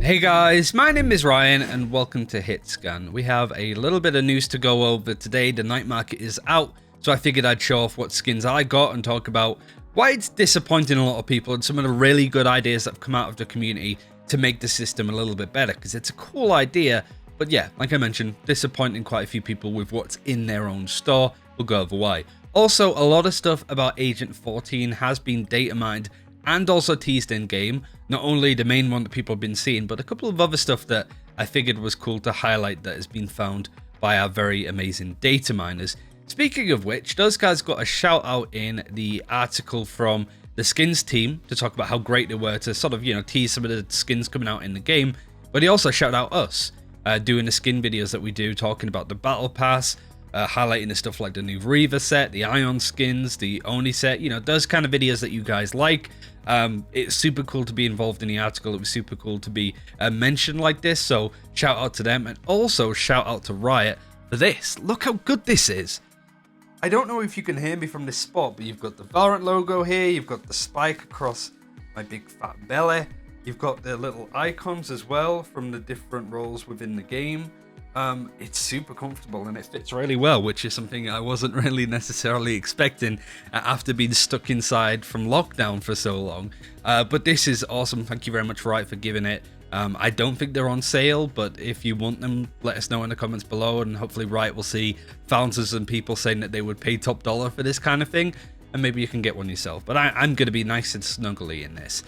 Hey guys, my name is Ryan and welcome to HitScan. We have a little bit of news to go over today. The night market is out, so I figured I'd show off what skins I got and talk about why it's disappointing a lot of people and some of the really good ideas that have come out of the community to make the system a little bit better, because it's a cool idea, but yeah, like I mentioned, disappointing quite a few people with what's in their own store. We'll go over why. Also, a lot of stuff about Agent 14 has been data mined and also teased in game. Not only the main one that people have been seeing, but a couple of other stuff that I figured was cool to highlight that has been found by our very amazing data miners. Speaking of which, those guys got a shout out in the article from the skins team to talk about how great they were to sort of, tease some of the skins coming out in the game. But he also shouted out us doing the skin videos that we do, talking about the battle pass, highlighting the stuff like the new Reaver set, the Ion skins, the Oni set, those kind of videos that you guys like. It's super cool to be involved in the article. It was super cool to be mentioned like this, so shout out to them, and also shout out to Riot for this. Look how good this is. I don't know if you can hear me from this spot, but you've got the Valorant logo here, you've got the spike across my big fat belly, you've got the little icons as well from the different roles within the game. It's super comfortable and it fits really well, which is something I wasn't really necessarily expecting after being stuck inside from lockdown for so long. But this is awesome. Thank you very much, Riot, for giving it. I don't think they're on sale, but if you want them, let us know in the comments below, and hopefully Riot will see thousands of people saying that they would pay top dollar for this kind of thing, and maybe you can get one yourself. But I'm going to be nice and snuggly in this.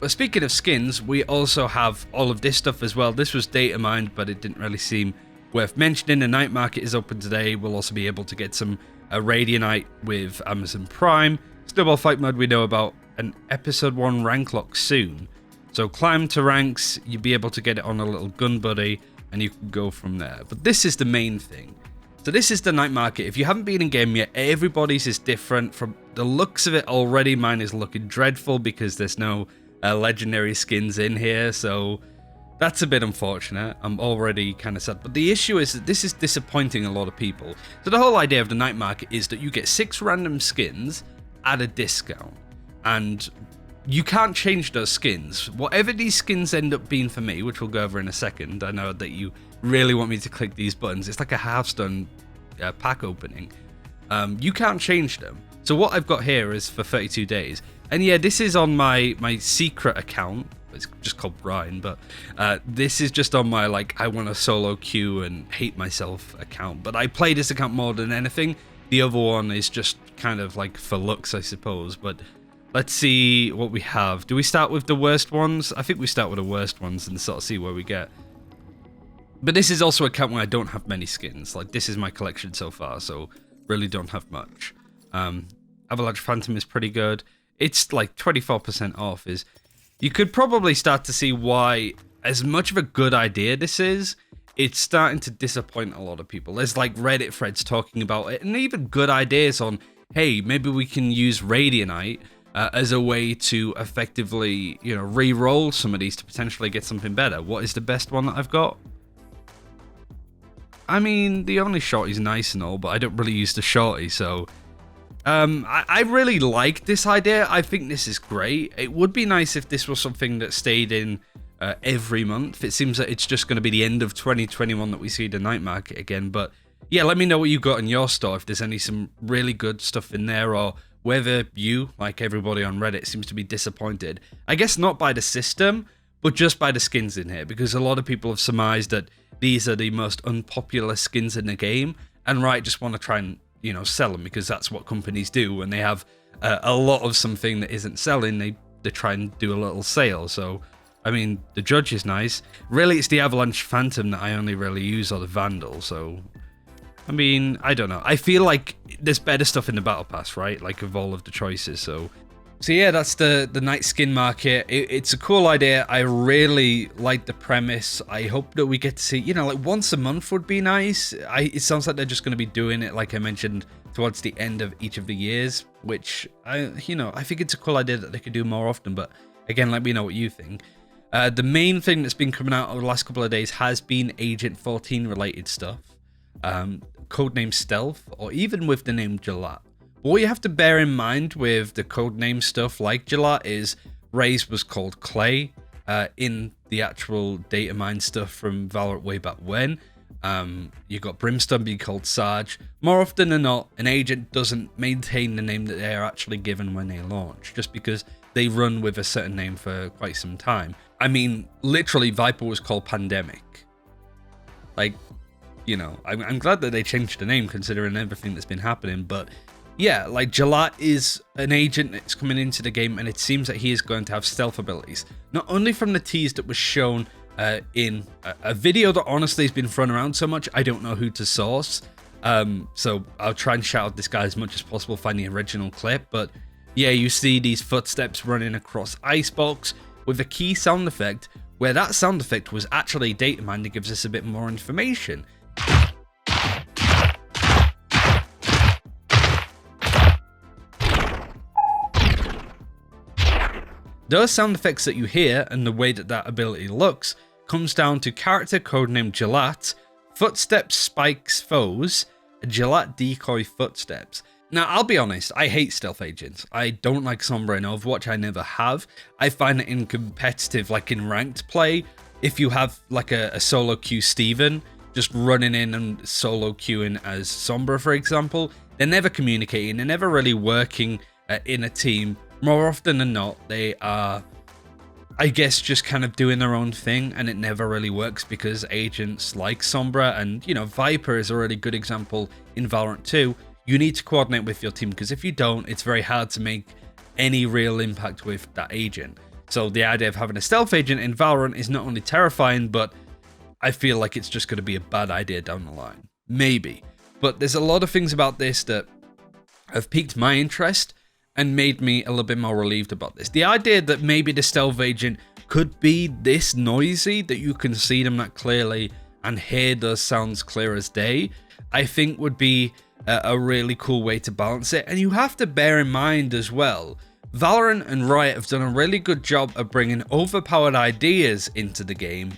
But speaking of skins, we also have all of this stuff as well. This was data mined, but it didn't really seem worth mentioning. The night market is open today. We'll also be able to get some Radianite with Amazon Prime. Snowball Fight Mode we know about, an Episode 1 rank lock soon. So climb to ranks, you'll be able to get it on a little gun buddy, and you can go from there. But this is the main thing. So this is the night market. If you haven't been in game yet, everybody's is different. From the looks of it already, mine is looking dreadful because there's no legendary skins in here, so that's a bit unfortunate. I'm already kind of sad. But the issue is that this is disappointing a lot of people. So the whole idea of the night market is that you get 6 random skins at a discount, and you can't change those skins. Whatever these skins end up being for me, which we'll go over in a second, I know that you really want me to click these buttons. It's like a Hearthstone pack opening. You can't change them. So what I've got here is for 32 days. And yeah, this is on my secret account. It's just called Ryan, but this is just on my, I want to solo queue and hate myself account. But I play this account more than anything. The other one is just kind of for looks, I suppose. But let's see what we have. Do we start with the worst ones? I think we start with the worst ones and sort of see where we get. But this is also an account where I don't have many skins. This is my collection so far, so really don't have much. Avalanche Phantom is pretty good. It's 24% off. You could probably start to see why, as much of a good idea this is, it's starting to disappoint a lot of people. There's Reddit threads talking about it, and even good ideas on, hey, maybe we can use Radianite as a way to effectively, re-roll some of these to potentially get something better. What is the best one that I've got? I mean, the only shorty's nice and all, but I don't really use the shorty, so I really like this idea. I think this is great. It would be nice if this was something that stayed in every month. It seems that it's just going to be the end of 2021 that we see the night market again. But yeah, let me know what you got in your store, if there's some really good stuff in there, or whether you, like everybody on Reddit, seems to be disappointed. I guess not by the system, but just by the skins in here, because a lot of people have surmised that these are the most unpopular skins in the game, and Riot just want to try and sell them, because that's what companies do when they have a lot of something that isn't selling. They try and do a little sale. So I mean, the Judge is nice. Really, it's the Avalanche Phantom that I only really use, or the Vandal. So I mean, I don't know. I feel like there's better stuff in the Battle Pass, right? Of all of the choices. So yeah, that's the night skin market. It's a cool idea. I really like the premise. I hope that we get to see, once a month would be nice. It sounds like they're just going to be doing it, like I mentioned, towards the end of each of the years, which I think it's a cool idea that they could do more often. But again, let me know what you think. The main thing that's been coming out over the last couple of days has been Agent 14 related stuff. Codename Stealth, or even with the name Jlatte. But what you have to bear in mind with the codename stuff like Jlatte is Raze was called Clay, in the actual Datamine stuff from Valorant way back when. You got Brimstone being called Sarge. More often than not, an agent doesn't maintain the name that they are actually given when they launch, just because they run with a certain name for quite some time. I mean, literally, Viper was called Pandemic. Like, you know, I'm glad that they changed the name considering everything that's been happening, but yeah, like Jlatte is an agent that's coming into the game, and it seems that he is going to have stealth abilities. Not only from the tease that was shown in a video that honestly has been thrown around so much, I don't know who to source. So I'll try and shout out this guy as much as possible, find the original clip. But yeah, you see these footsteps running across Icebox with a key sound effect, where that sound effect was actually Datamine that gives us a bit more information. Those sound effects that you hear and the way that that ability looks comes down to character codename Jlatte, footsteps spikes foes, Jlatte decoy footsteps. Now, I'll be honest, I hate stealth agents. I don't like Sombra in Overwatch, I never have. I find it in competitive, like in ranked play, if you have like a solo queue Steven, just running in and solo queuing as Sombra, for example, they're never communicating, they're never really working in a team. More often than not, they are, I guess, just kind of doing their own thing, and it never really works because agents like Sombra and, you know, Viper is a really good example in Valorant 2. You need to coordinate with your team, because if you don't, it's very hard to make any real impact with that agent. So the idea of having a stealth agent in Valorant is not only terrifying, but I feel like it's just going to be a bad idea down the line. Maybe. But there's a lot of things about this that have piqued my interest and made me a little bit more relieved about this. The idea that maybe the stealth agent could be this noisy, that you can see them that clearly and hear those sounds clear as day, I think would be a really cool way to balance it. And you have to bear in mind as well, Valorant and Riot have done a really good job of bringing overpowered ideas into the game,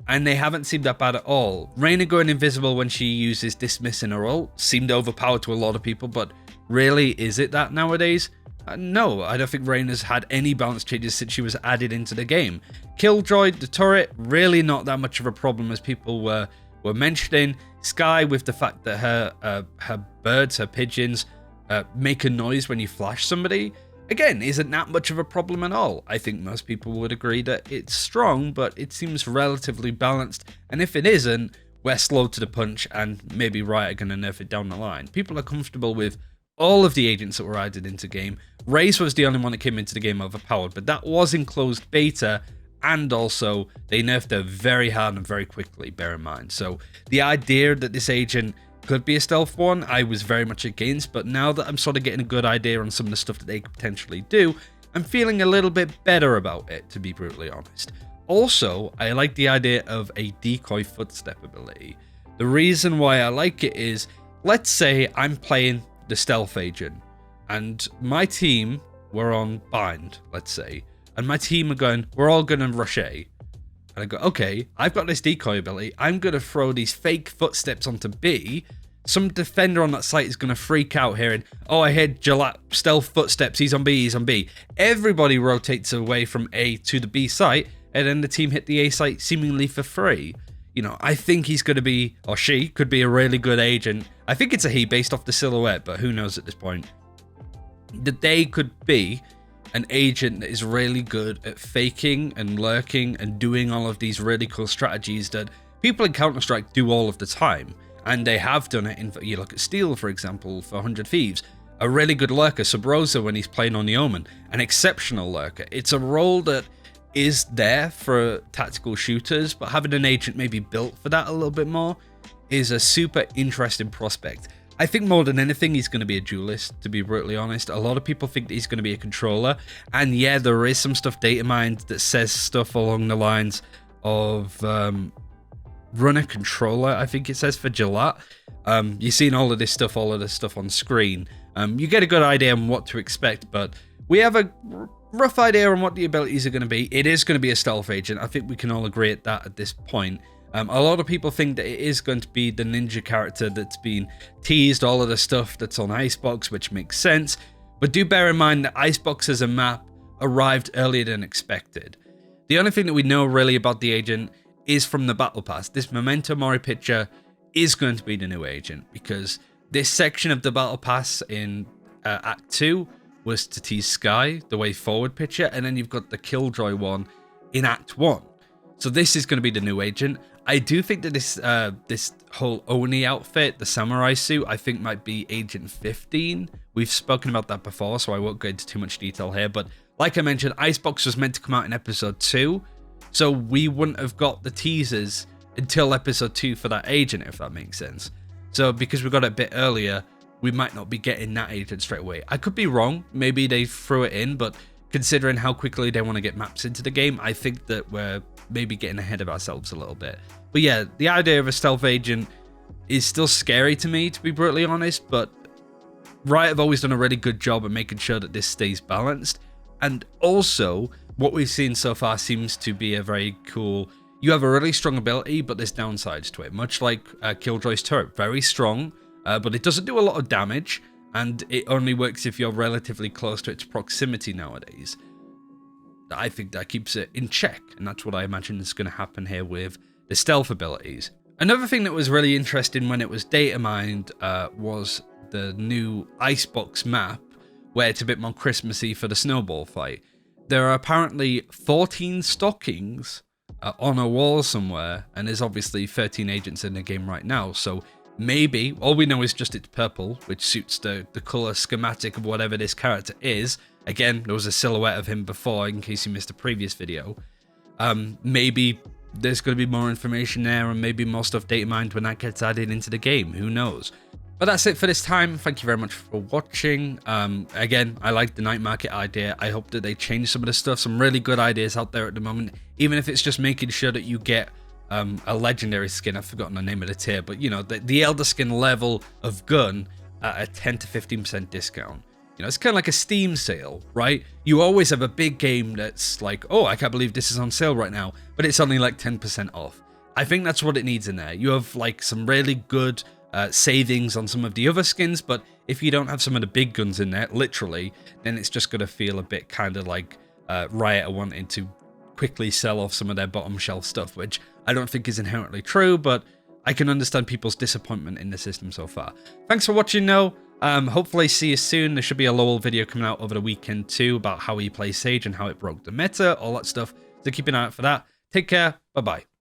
and they haven't seemed that bad at all. Reyna going invisible when she uses Dismiss in her ult seemed overpowered to a lot of people, but really, is it that nowadays? No, I don't think Reyna's had any balance changes since she was added into the game. Killjoy, the turret, really not that much of a problem as people were mentioning. Skye, with the fact that her birds, her pigeons, make a noise when you flash somebody, again, isn't that much of a problem at all. I think most people would agree that it's strong, but it seems relatively balanced, and if it isn't, we're slow to the punch, and maybe Riot are going to nerf it down the line. People are comfortable with all of the agents that were added into game. Raze was the only one that came into the game overpowered, but that was in closed beta, and also they nerfed her very hard and very quickly, bear in mind. So the idea that this agent could be a stealth one, I was very much against, but now that I'm sort of getting a good idea on some of the stuff that they could potentially do, I'm feeling a little bit better about it, to be brutally honest. Also, I like the idea of a decoy footstep ability. The reason why I like it is, let's say I'm playing the stealth agent, and my team were on bind, let's say, and my team are going, we're all going to rush A. And I go, okay, I've got this decoy ability, I'm going to throw these fake footsteps onto B. Some defender on that site is going to freak out hearing, oh, I heard Jlatte stealth footsteps, he's on B, he's on B. Everybody rotates away from A to the B site, and then the team hit the A site seemingly for free. You know, I think he's going to be, or she could be a really good agent. I think it's a he based off the silhouette, but who knows at this point. That they could be an agent that is really good at faking and lurking and doing all of these really cool strategies that people in Counter-Strike do all of the time. And they have done it in, you look at Steel, for example, for 100 Thieves. A really good lurker, Sub-Rosa when he's playing on the Omen. An exceptional lurker. It's a role that is there for tactical shooters, but having an agent maybe built for that a little bit more is a super interesting prospect. I think more than anything, he's going to be a duelist, to be brutally honest. A lot of people think that he's going to be a controller, and yeah, there is some stuff datamined that says stuff along the lines of run a controller, I think it says for Jlatte. You've seen all of this stuff on screen. You get a good idea on what to expect, but we have a rough idea on what the abilities are going to be. It is going to be a stealth agent. I think we can all agree at that at this point. A lot of people think that it is going to be the ninja character that's been teased, all of the stuff that's on Icebox, which makes sense. But do bear in mind that Icebox as a map arrived earlier than expected. The only thing that we know really about the agent is from the battle pass. This Memento Mori picture is going to be the new agent, because this section of the battle pass in Act 2 was to tease Sky, the way forward picture, and then you've got the Killjoy one in Act 1. So this is going to be the new agent. I do think that this whole Oni outfit, the samurai suit, I think might be Agent 15. We've spoken about that before, so I won't go into too much detail here. But like I mentioned, Icebox was meant to come out in episode 2, so we wouldn't have got the teasers until episode 2 for that agent, if that makes sense. So because we got it a bit earlier, we might not be getting that agent straight away. I could be wrong. Maybe they threw it in, but considering how quickly they want to get maps into the game, I think that we're maybe getting ahead of ourselves a little bit. But yeah, the idea of a stealth agent is still scary to me, to be brutally honest, but Riot have always done a really good job of making sure that this stays balanced. And also, what we've seen so far seems to be a very cool... You have a really strong ability, but there's downsides to it. Much like Killjoy's turret, very strong, but it doesn't do a lot of damage, and it only works if you're relatively close to its proximity nowadays. I think that keeps it in check, and that's what I imagine is going to happen here with the stealth abilities. Another thing that was really interesting when it was data mined was the new Icebox map, where it's a bit more Christmassy for the snowball fight. There are apparently 14 stockings on a wall somewhere, and there's obviously 13 agents in the game right now, so maybe, all we know is just it's purple, which suits the color schematic of whatever this character is. Again, there was a silhouette of him before, in case you missed a previous video. Maybe there's going to be more information there, and maybe more stuff data mined when that gets added into the game. Who knows? But that's it for this time. Thank you very much for watching. Again, I like the night market idea. I hope that they change some of the stuff. Some really good ideas out there at the moment, even if it's just making sure that you get a legendary skin. I've forgotten the name of the tier, but you know, the Elder Skin level of gun at a 10 to 15% discount. You know, it's kind of like a Steam sale, right? You always have a big game that's like, oh, I can't believe this is on sale right now, but it's only like 10% off. I think that's what it needs in there. You have like some really good savings on some of the other skins, but if you don't have some of the big guns in there, literally, then it's just going to feel a bit kind of like Riot are wanting to quickly sell off some of their bottom shelf stuff, which I don't think is inherently true, but I can understand people's disappointment in the system so far. Thanks for watching, though. Hopefully see you soon. There should be a Lowell video coming out over the weekend too about how he plays Sage and how it broke the meta, all that stuff. So keep an eye out for that. Take care. Bye-bye.